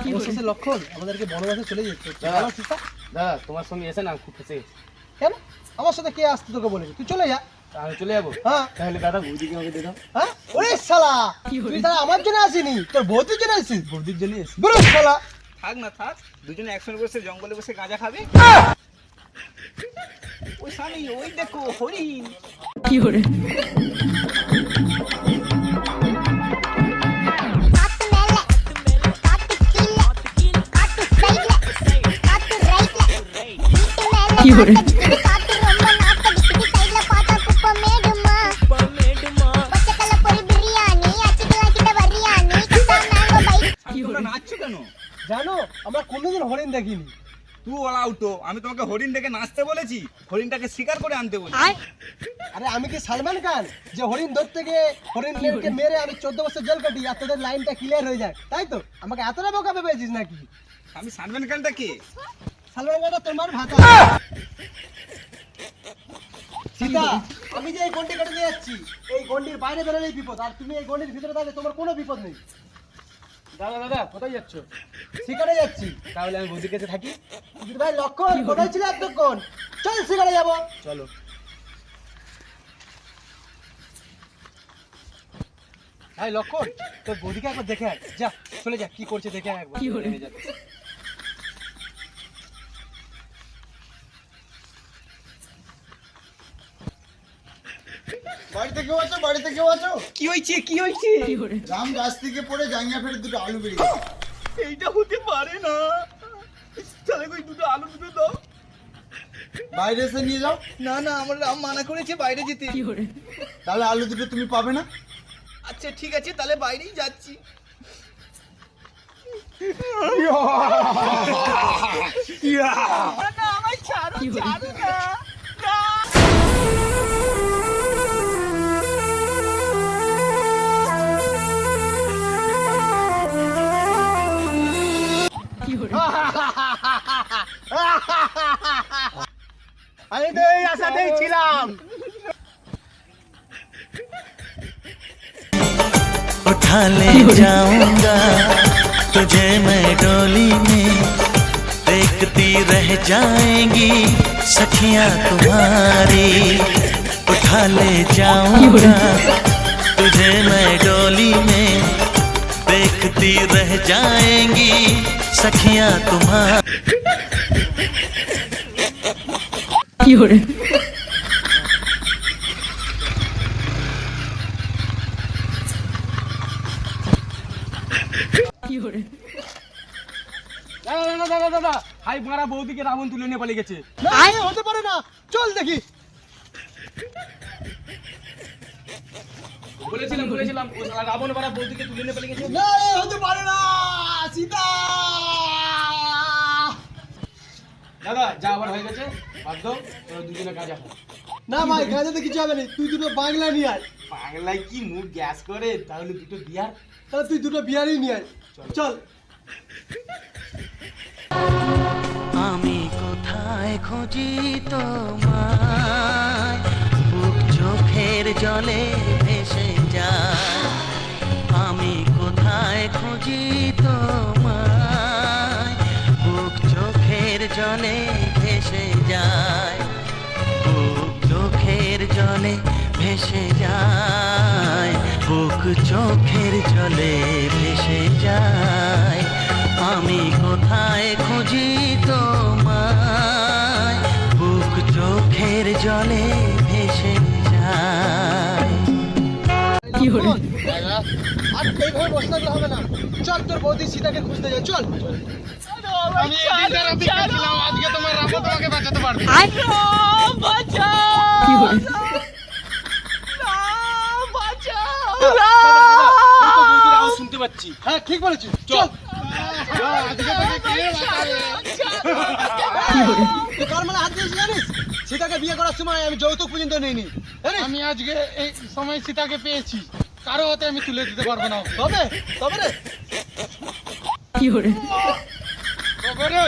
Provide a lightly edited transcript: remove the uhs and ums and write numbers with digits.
অবশেষে লক্ষণ আমাদেরকে বনবাসে চলে যেতে হচ্ছে। দাদা। বলো সীতা, দাদা তোমার সঙ্গে এসে না খুব ফেসে গেছি। কেন আমার সাথে কে আসতে তোকে বলেছে? তুই চলে যা। তা আমি চলে যাবো। হ্যাঁ তাহলে দাদা বৌদিকে আমাকে দিয়ে দাও। হ্যাঁ, ওরে শালা তুই তারা আমার জন্য আসিনি, তোর বৌদির জন্য আসিস। বৌদির জন্য এসে বলো শালা। থাক না থাক, দুজনে একসঙ্গে বসে জঙ্গলে বসে গাঁজা খাবে। ওই স্বামী, ওই দেখো হরিণ। তোমরা নাচছো কেন? জানো আমরা কোনোদিন হরিণ দেখিনি। তুই ওলা উঠো, আমি তোমাকে হরিণ দেখে নাচতে বলেছি? হরিণটাকে শিকার করে আনতে বলেছি। আরে আমি কি সালমান খান যে হরিণ ধরতে গিয়ে হরিণকে মেরে আমি 14 বছর জেল কাটি আর তোদের লাইনটা ক্লিয়ার হয়ে যায়, তাই তো? আমাকে এতটা বোকা ভেবেছিস নাকি? আমি সালমান খানটা কে? সালমান খানটা তোমার ভাতা। সীতা, আমি যে এই গন্ডি কেটে দিয়ে যাচ্ছি, এই গন্ডির বাইরে বেরোলেই বিপদ, আর তুমি এই গন্ডির ভিতরে থাকলে তোমার কোনো বিপদ নেই। দাদা দাদা কোথায় যাচ্ছ? শিকারে যাচ্ছি। তাহলে আমি বৌদির কাছে থাকি। দিদির ভাই লক্ষণ কোথায় ছিল এতক্ষণ? চল শিকারে যাবো। চলো। ভাই লক্ষণ, তোর বৌদিকে একবার দেখে আয়, যা চলে যা, কি করছে দেখে আয় একবার। নেমে যাচ্ছি। বাড়িতে কেউ আছো? বাড়িতে কেউ আছো? কি হয়েছে? কি হয়েছে? রাম গাছ থেকে পড়ে জাঙ্গা ফেটে দুটো আলু বেরিয়ে গেছে। এইটা হতে পারে না। তাহলে ওই দুটো আলু দুটো দাও। বাইরে এসে নিয়ে যাও। না না, আমার রাম মানা করেছে বাইরে যেতে। তাহলে আলু দুটো তুমি পাবে না। আচ্ছা ঠিক আছে, তাহলে বাইরেই যাচ্ছি। না, না, আমায় ছাড়ো, ছাড়ো না। না। আমি তো এই আশাতেই ছিলাম। उठा ले जाऊंगा तुझे मैं डोली में, देखती रह जाएंगी सखियां तुम्हारी। उठा ले जाऊंगा तुझे मैं डोली में, देखती रह जाएंगी सखियां तुम्हारी। দাদা দাদা দাদা দাদা, হাই মারা বৌদিকে রাবণ তুলে নিয়ে পালিয়ে গেছে। না, এ হতে পারে না, চল দেখি। বলেছিলাম ওই শালা রাবণ মারা বৌদিকে তুলে নিয়ে পালিয়ে গেছে। না, এ হতে পারে না, সীতা। দাদা যা আবার হয়ে গেছে, বাদ দাও, তোরা দুজনে গাঁজা খাও। না ভাই, গাঁজাতে কিছু হবে না, তুই দুটো বাংলা নিয়ে আয়। বাংলায় কি মুখ গ্যাস করে? তাহলে দুটো বিয়ার। তাহলে তুই দুটো বিয়ারই নিয়ে আয়, চল। আমি কোথায় খুঁজি তোমায়, বুক চোখের জলে ভেসে যায়। আমি কোথায় খুঁজি তোমায়, বুক চোখের জলে ভেসে যায়। বুক চোখের জলে ভেসে যায়, বুক চোখের জলে ভেসে যায়। আমি কোথায় খুঁজি তোমায়, বুক চোখের জলে ভেসে যায়। আর এইভাবে বসে থাকলে হবে না, চল তোর বৌদি সীতাকে খুঁজতে যাই, চল। আমি এদিনটার অপেক্ষা ছিলাম, আজকে তোমার রাবণ তোমাকে বাঁচাতে পারবে। বৌদির আওয়াজ শুনতে পাচ্ছি। হ্যাঁ ঠিক বলেছিস, চল। আজকে তোকে কে বাঁচাবে? তুই কার মানে হাত দিয়েছিস জানিস? সীতাকে বিয়ে করার সময় আমি যৌতুক পর্যন্ত নিইনি, জানিস? আমি আজকে এই সময় সীতাকে পেয়েছি, কারো হাতে আমি তুলে দিতে পারবো না। তবে তবে রে, তবে রে।